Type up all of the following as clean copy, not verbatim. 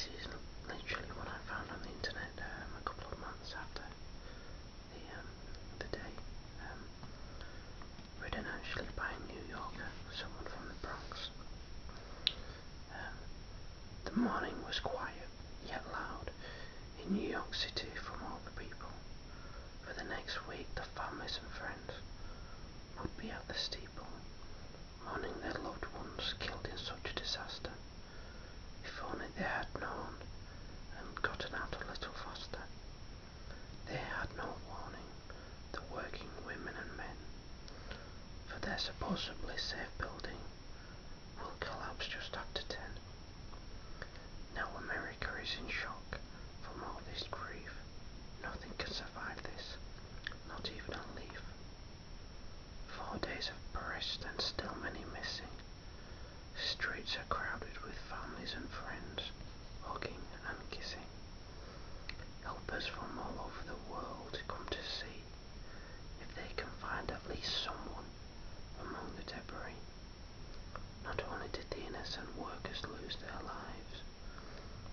this is literally what I found on the internet a couple of months after the day. Written actually by a New Yorker, someone from the Bronx. The morning was quiet, yet loud, in New York City from all the people. For the next week, the families and friends would be at the steeple, mourning their loved ones killed in such a disaster. If only they had known and gotten out a little faster. They had no warning, the working women and men, for their supposedly safe building will collapse just after 10. Now America is in shock from all this grief. Nothing can survive this, not even a leaf. 4 days have passed and still many missing. Streets are crowded with families and friends, hugging and kissing. Helpers from all over the world come to see if they can find at least someone among the debris. Not only did the innocent workers lose their lives,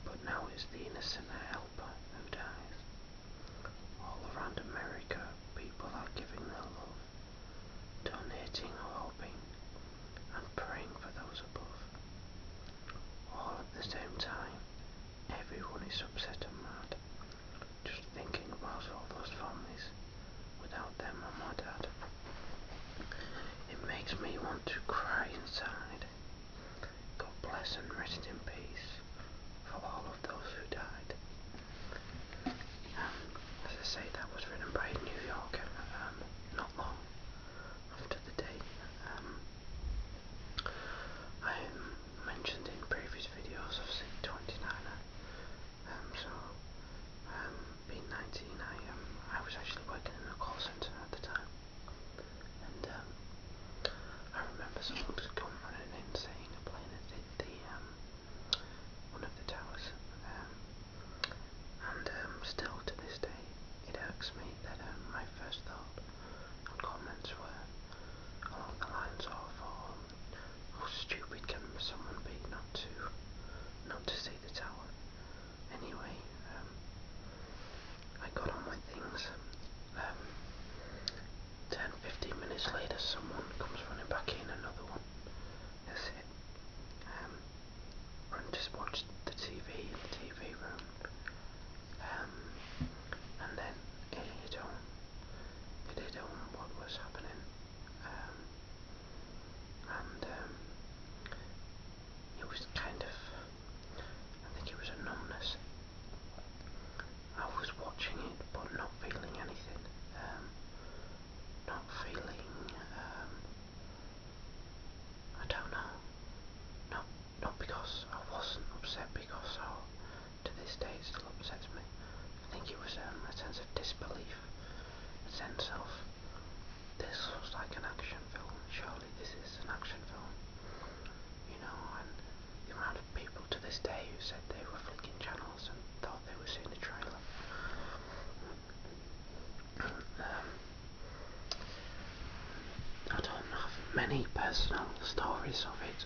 but now it's the innocent helper who dies. All around America, people are giving their love, donating or hoping, and praying for those above. All at the same time, everyone is upset and mad, just thinking about all those families without their mum or dad. It makes me want to cry inside. God bless and rest in peace for all of those who died. As I say, that was written by a New Yorker not long after the day. I mentioned in previous videos of Sig 29er. Being 19, I was actually working in a call centre at the time, and I remember someone just come running in saying a plane had hit one of the towers, and still to this day it irks me that my first thought and comments were along the lines of, how stupid can someone be not to see the tower. Anyway, I got on with things. 10-15 minutes later, someone comes running back in, another one. That's it. Run to watch the TV in the TV room. And then it hit home. It hit home what was happening. And it was kind of, I think it was a numbness. I was watching it but not feeling anything. Not feeling, I don't know. Not because I wasn't upset, because to this day it still upsets me. I think it was a sense of disbelief, a sense of, this looks like an action film, surely this is an action film, you know, and the amount of people to this day who said they were flicking channels and thought they were seeing a trailer. I don't have many personal stories of it.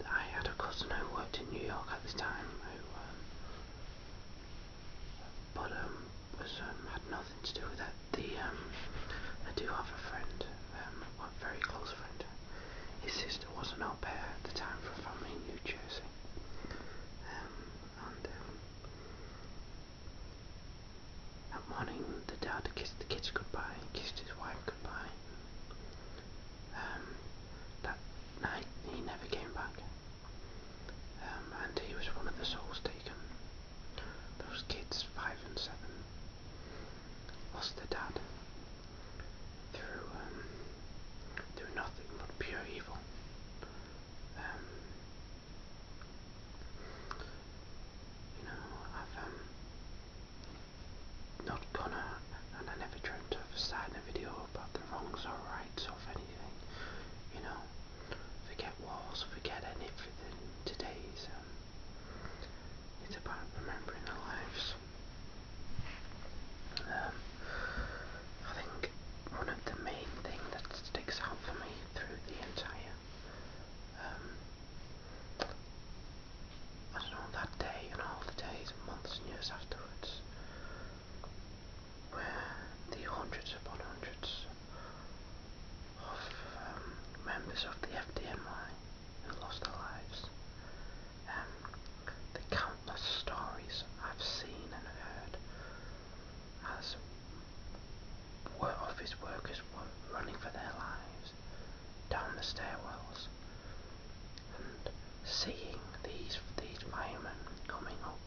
I had a cousin who worked in New York at the time who had nothing to do with that. I do have a friend, a very close friend. His sister was an au pair at the time for a family in New Jersey. That morning, the dad kissed the kids goodbye, kissed his wife goodbye. That night, he never came back. And he was one of the souls taken. Those kids, 5 and 7, lost their dad through nothing but pure evil. seeing these firemen coming up,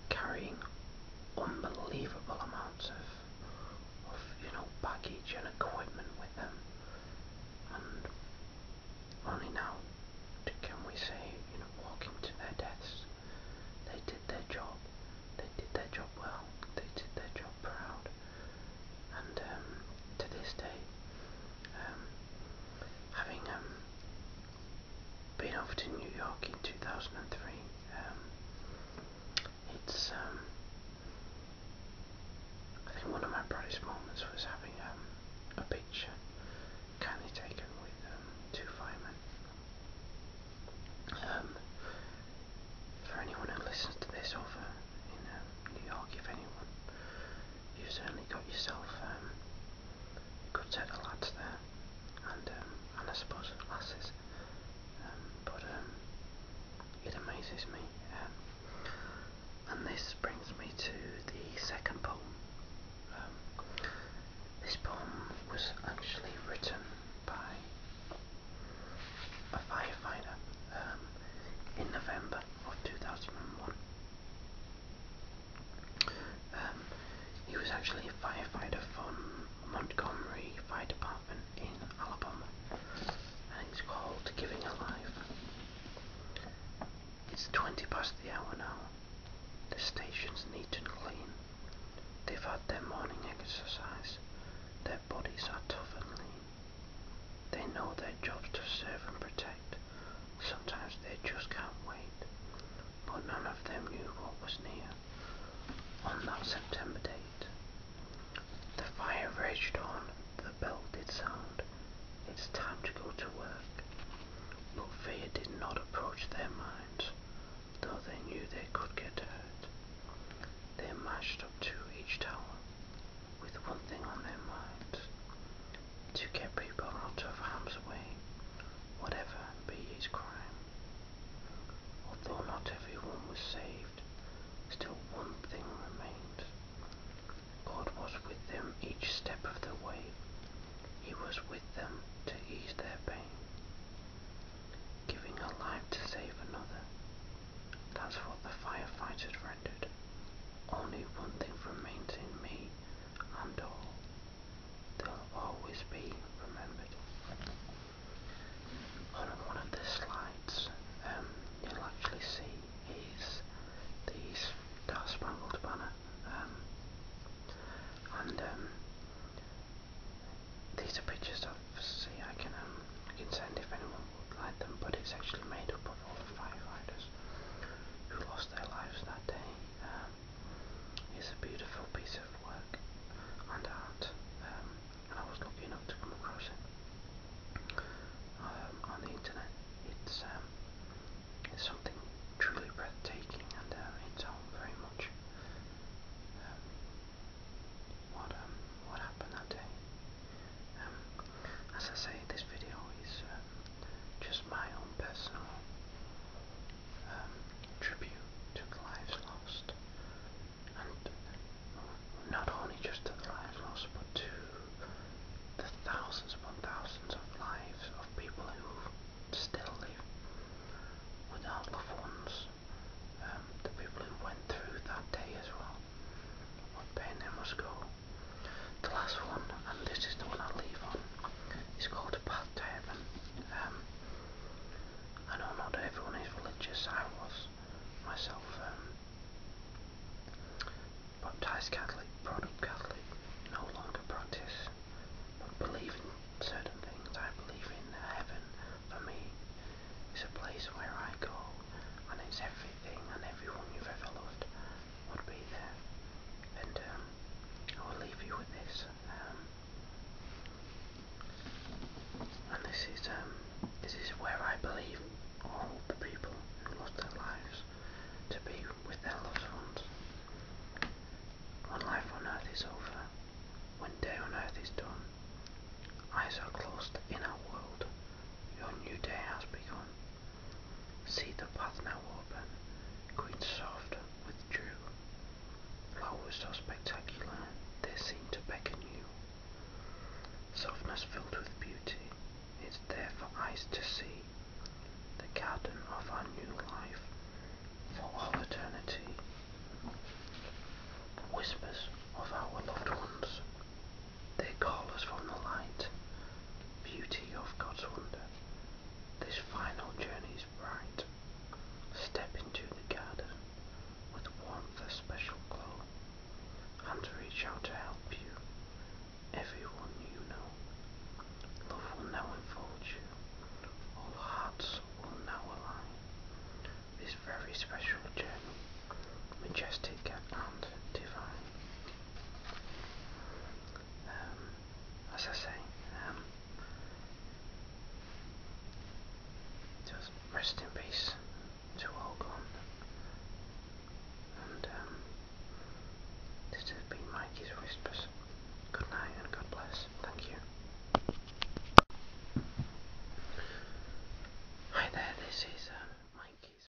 carrying unbelievable amounts of baggage and equipment with them, and only now can we say, walking to their deaths, they did their job. They did their job well. They did their job proud. And to this day, having been over to New York in 2003, it's I think one of my proudest moments was having a picture kindly taken with two firemen. For anyone who listens to this over in New York, if anyone, you've certainly got yourself a good set of lads there, and I suppose lasses, but it amazes me. And this brings me to the second poem. This poem was actually written by a firefighter in November of 2001. He was actually a firefighter from Montgomery Fire Department in Alabama, and it's called Giving a Life. It's 20 past the hour now. The station's neat and clean. They've had their morning exercise. Their bodies are tough and lean. They know their job's to serve and protect. Sometimes they just can't wait. But none of them knew what was near. On that September date, the fire raged on. The bell did sound. It's time to go to work. But fear did not approach their minds, though they knew they could get hurt. They marched up to each tower with one thing on their minds: to get people out of harm's way, whatever Just rest in peace to all gone. And this has been Mikey's Whispers. Good night and God bless. Thank you.